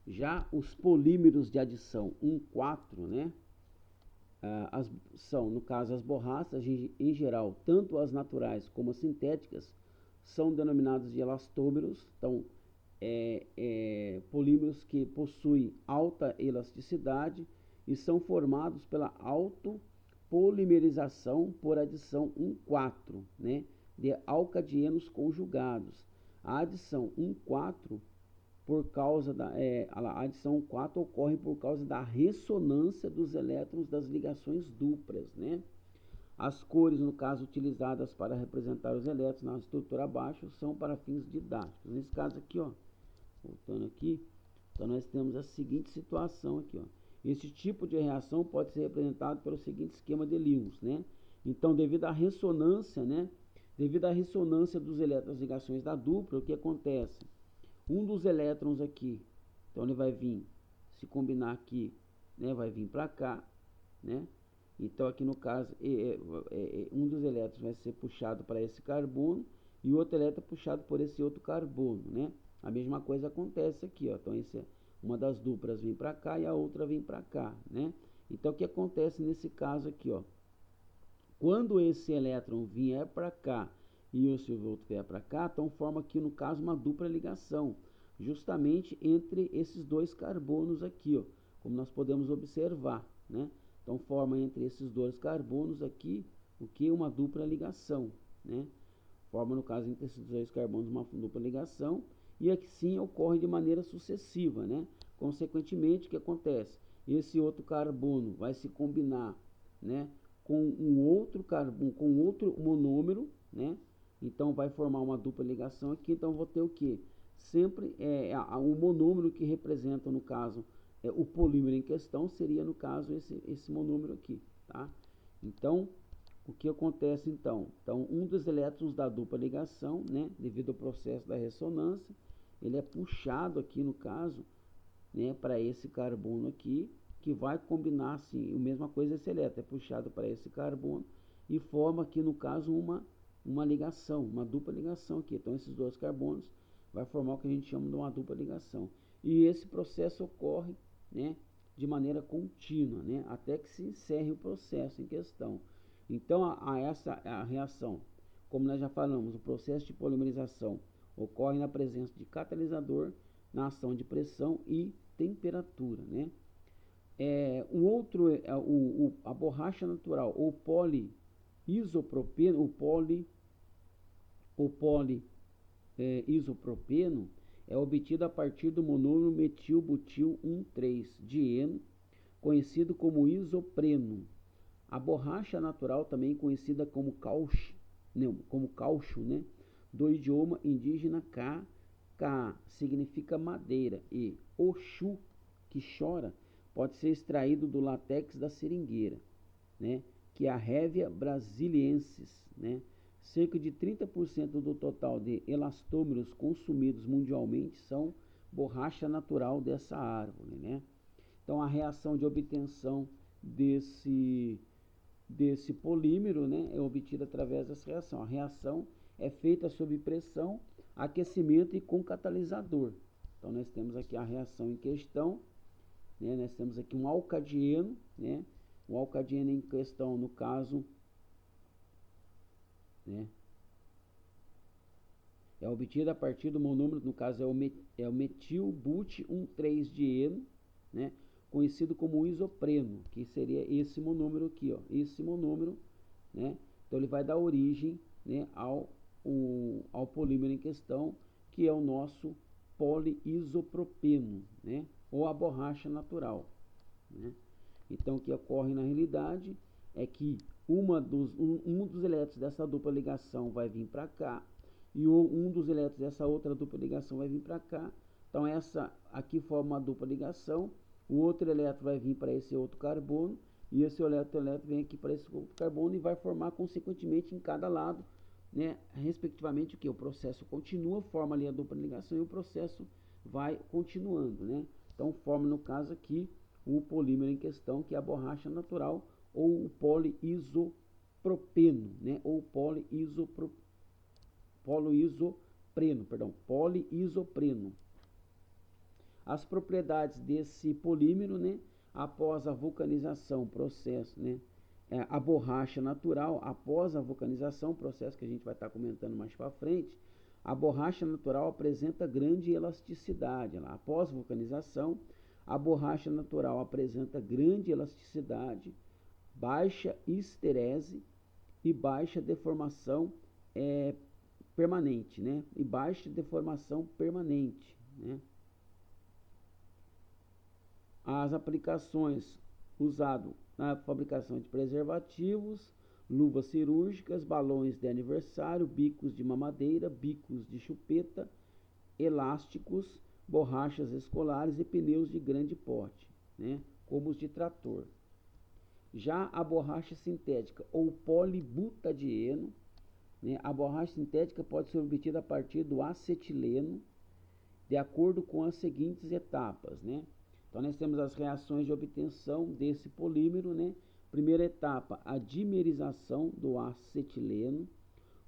Já os polímeros de adição 1,4, né? São, no caso, as borrachas, em geral, tanto as naturais como as sintéticas, são denominadas de elastômeros. Então, polímeros que possuem alta elasticidade e são formados pela autopolimerização por adição 1,4, né, de alcadienos conjugados. A adição 1,4 a adição 4 ocorre por causa da ressonância dos elétrons das ligações duplas, né? As cores, no caso, utilizadas para representar os elétrons na estrutura abaixo, são para fins didáticos. Nesse caso aqui, ó, voltando aqui, então nós temos a seguinte situação aqui, ó. Esse tipo de reação pode ser representado pelo seguinte esquema de Lewis, né? Então, devido à ressonância, né? Devido à ressonância dos elétrons das ligações da dupla, o que acontece? Um dos elétrons aqui, então ele vai vir, se combinar aqui, né, vai vir para cá, né? Então aqui no caso, um dos elétrons vai ser puxado para esse carbono e o outro elétron é puxado por esse outro carbono, né? A mesma coisa acontece aqui, ó. Então uma das duplas vem para cá e a outra vem para cá, né? Então o que acontece nesse caso aqui, ó? Quando esse elétron vier para cá e esse outro vier para cá, então forma aqui no caso uma dupla ligação, justamente entre esses dois carbonos aqui, ó, como nós podemos observar, né? Então forma entre esses dois carbonos aqui o que? Uma dupla ligação, né? Forma no caso entre esses dois carbonos uma dupla ligação e aqui sim ocorre de maneira sucessiva, né? Consequentemente, o que acontece? Esse outro carbono vai se combinar, né, com um outro carbono, com outro monômero, né? Então vai formar uma dupla ligação aqui. Então vou ter o que? Sempre o monômero que representa, no caso, o polímero em questão seria, no caso, esse monômero aqui, tá? Então, o que acontece então? Então, um dos elétrons da dupla ligação, né, devido ao processo da ressonância, ele é puxado aqui, no caso, né, para esse carbono aqui, que vai combinar assim, a mesma coisa esse elétron é puxado para esse carbono e forma aqui no caso uma ligação, uma dupla ligação aqui. Então esses dois carbonos vai formar o que a gente chama de uma dupla ligação. E esse processo ocorre, né, de maneira contínua, né, até que se encerre o processo em questão. Então a reação, como nós já falamos, o processo de polimerização ocorre na presença de catalisador, na ação de pressão e temperatura, né? A borracha natural, ou poliisopropeno, isopropeno, é obtido a partir do monômero metilbutil 1,3-dieno, conhecido como isopreno. A borracha natural, também conhecida como caucho, né, do idioma indígena Ka significa madeira, e Oxu, que chora, pode ser extraído do látex da seringueira, né, que é a Hevia brasiliensis, né? Cerca de 30% do total de elastômeros consumidos mundialmente são borracha natural dessa árvore, né? Então a reação de obtenção desse polímero, né, é obtida através dessa reação. A reação é feita sob pressão, aquecimento e com catalisador. Então nós temos aqui a reação em questão, né, nós temos aqui um alcadieno, né, o alcadieno em questão, no caso, né, é obtido a partir do monômero, no caso é o metilbut 1,3-dieno, né, conhecido como isopreno, que seria esse monômero aqui, ó, esse monômero, né? Então ele vai dar origem, né, ao polímero em questão, que é o nosso poliisopropeno, né, ou a borracha natural, né? Então o que ocorre na realidade é que um dos elétrons dessa dupla ligação vai vir para cá e um dos elétrons dessa outra dupla ligação vai vir para cá. Então essa aqui forma uma dupla ligação, o outro elétron vai vir para esse outro carbono e esse elétron vem aqui para esse outro carbono e vai formar consequentemente em cada lado, né, respectivamente o que? O processo continua, forma ali a dupla ligação e o processo vai continuando, né? Então forma no caso aqui o polímero em questão, que é a borracha natural ou o poliisopropeno, né? Ou poliisopreno. As propriedades desse polímero, né, após a vulcanização, processo, né, a borracha natural, após a vulcanização, processo que a gente vai estar comentando mais para frente, a borracha natural apresenta grande elasticidade. Após a vulcanização, a borracha natural apresenta grande elasticidade, baixa esterese e baixa deformação permanente, né? E baixa deformação permanente, né? As aplicações usadas na fabricação de preservativos, luvas cirúrgicas, balões de aniversário, bicos de mamadeira, bicos de chupeta, elásticos, borrachas escolares e pneus de grande porte, né, como os de trator. Já a borracha sintética ou polibutadieno, né, a borracha sintética pode ser obtida a partir do acetileno, de acordo com as seguintes etapas, né? Então nós temos as reações de obtenção desse polímero, né? Primeira etapa, a dimerização do acetileno,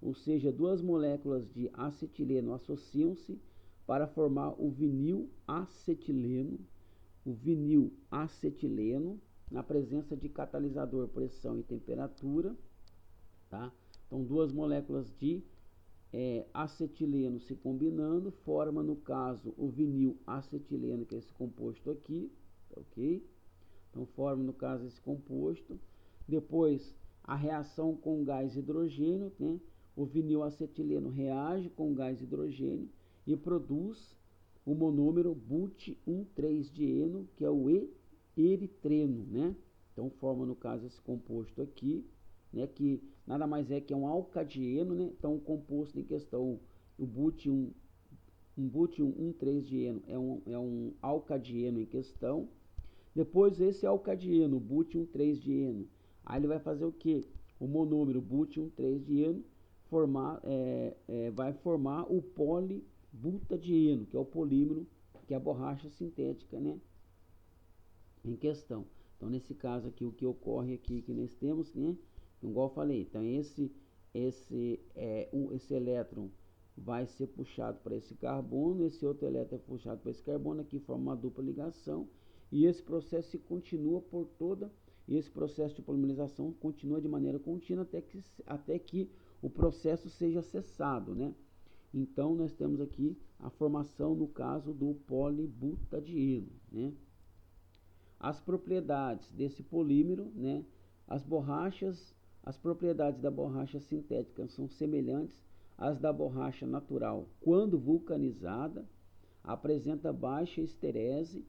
ou seja, duas moléculas de acetileno associam-se para formar o vinil acetileno. O vinil acetileno, na presença de catalisador, pressão e temperatura, tá? Então duas moléculas de acetileno se combinando, forma no caso o vinil acetileno, que é esse composto aqui, ok? Então forma no caso esse composto. Depois a reação com o gás hidrogênio, né? O vinil acetileno reage com o gás hidrogênio e produz o monômero but-1,3-dieno, que é o eritreno, né? Então forma no caso esse composto aqui, né, que nada mais é que um alcadieno, né? Então o composto em questão, o but-1,3-dieno é um alcadieno em questão. Depois esse alcadieno, but-1,3-dieno, aí ele vai fazer o que? O monômero but-1,3-dieno vai formar o polibutadieno, que é o polímero, que é a borracha sintética, né, em questão. Então nesse caso aqui, o que ocorre aqui que nós temos, né, igual eu falei, então esse elétron vai ser puxado para esse carbono, esse outro elétron é puxado para esse carbono, aqui forma uma dupla ligação, e esse processo se continua por toda, esse processo de polimerização continua de maneira contínua até que o processo seja cessado, né? Então nós temos aqui a formação, no caso, do polibutadieno, né? As propriedades desse polímero, né? As propriedades da borracha sintética são semelhantes às da borracha natural. Quando vulcanizada, apresenta baixa esterese,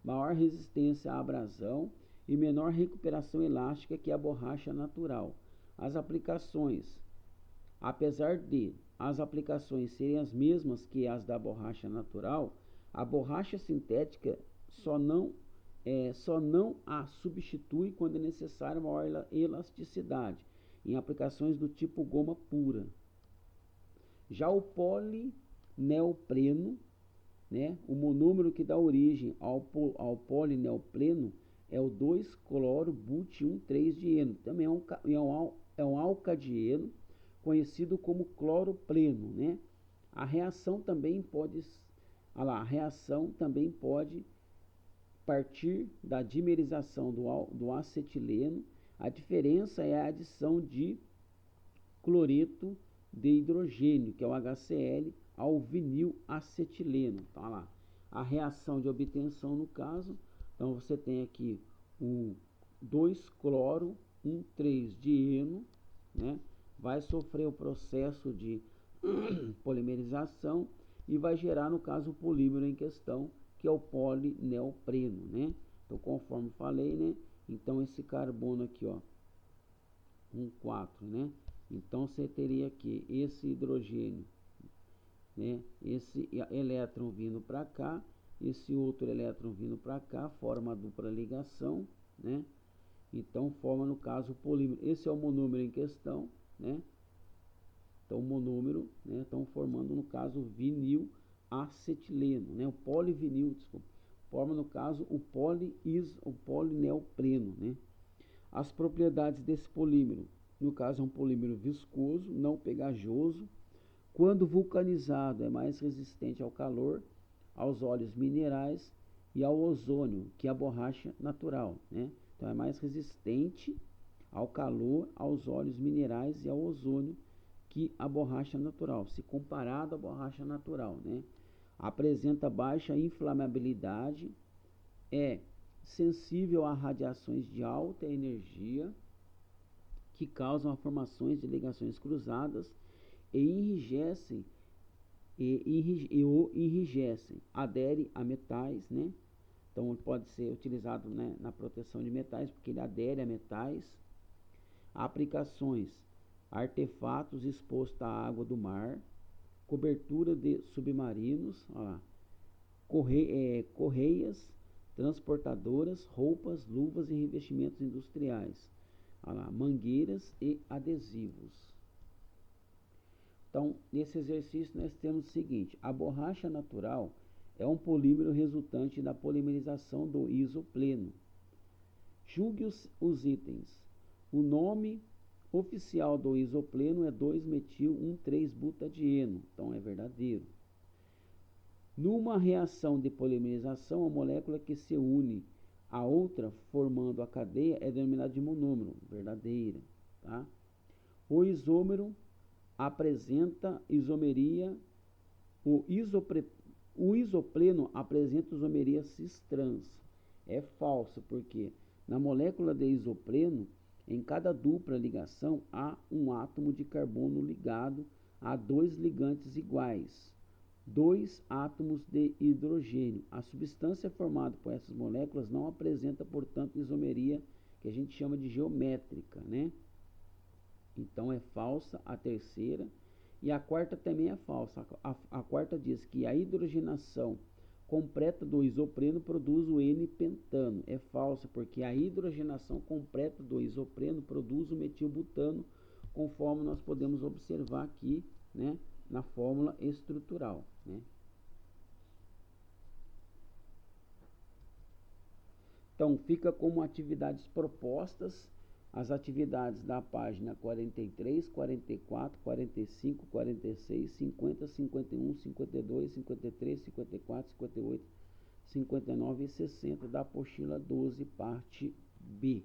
maior resistência à abrasão e menor recuperação elástica que a borracha natural. As aplicações, apesar de as aplicações serem as mesmas que as da borracha natural, a borracha sintética só não a substitui quando é necessária maior elasticidade, em aplicações do tipo goma pura. Já o polineopreno, né, o monômero que dá origem ao polineopreno é o 2-cloro-but-1,3-dieno. Também é um alcadieno, conhecido como cloropreno, né? A reação também pode partir da dimerização do acetileno. A diferença é a adição de cloreto de hidrogênio, que é o HCl, ao vinil acetileno. Tá lá. A reação de obtenção, no caso, então você tem aqui o 2-cloro-1,3-dieno, né? Vai sofrer o processo de polimerização e vai gerar, no caso, o polímero em questão, que é o polineopreno, né? Então, conforme falei, né? Então, esse carbono aqui, ó, 4, né? Então, você teria aqui esse hidrogênio, né? Esse elétron vindo para cá, esse outro elétron vindo para cá, forma a dupla ligação, né? Então, forma, no caso, o polímero. Esse é o monômero em questão, né? Então, o monômero, né? Estão formando, no caso, vinil acetileno, né? O polivinil, desculpa, forma no caso o polineopreno, né? As propriedades desse polímero, no caso é um polímero viscoso, não pegajoso, quando vulcanizado é mais resistente ao calor, aos óleos minerais e ao ozônio, que é a borracha natural, né? Então é mais resistente ao calor, aos óleos minerais e ao ozônio que a borracha natural, se comparado à borracha natural, né? Apresenta baixa inflamabilidade, é sensível a radiações de alta energia que causam formações de ligações cruzadas e enrijecem, adere a metais, né? Então pode ser utilizado, né, na proteção de metais, porque ele adere a metais. Aplicações: artefatos expostos à água do mar, cobertura de submarinos, ó lá, correias, transportadoras, roupas, luvas e revestimentos industriais, ó lá, mangueiras e adesivos. Então, nesse exercício nós temos o seguinte: a borracha natural é um polímero resultante da polimerização do isopleno. Julgue os itens. O nome oficial do isopleno é 2-metil-1,3-butadieno, então é verdadeiro. Numa reação de polimerização, a molécula que se une a outra formando a cadeia é denominada de monômero, verdadeira, tá? O isômero apresenta isomeria, o isopleno apresenta isomeria cis-trans, é falso, porque na molécula de isopleno, em cada dupla ligação, há um átomo de carbono ligado a dois ligantes iguais, dois átomos de hidrogênio. A substância formada por essas moléculas não apresenta, portanto, isomeria, que a gente chama de geométrica, né? Então é falsa a terceira. E a quarta também é falsa. A quarta diz que a hidrogenação completa do isopreno produz o N-pentano. É falsa, porque a hidrogenação completa do isopreno produz o metilbutano, conforme nós podemos observar aqui, né, na fórmula estrutural, né? Então, fica como atividades propostas as atividades da página 43, 44, 45, 46, 50, 51, 52, 53, 54, 58, 59 e 60 da apostila 12, parte B.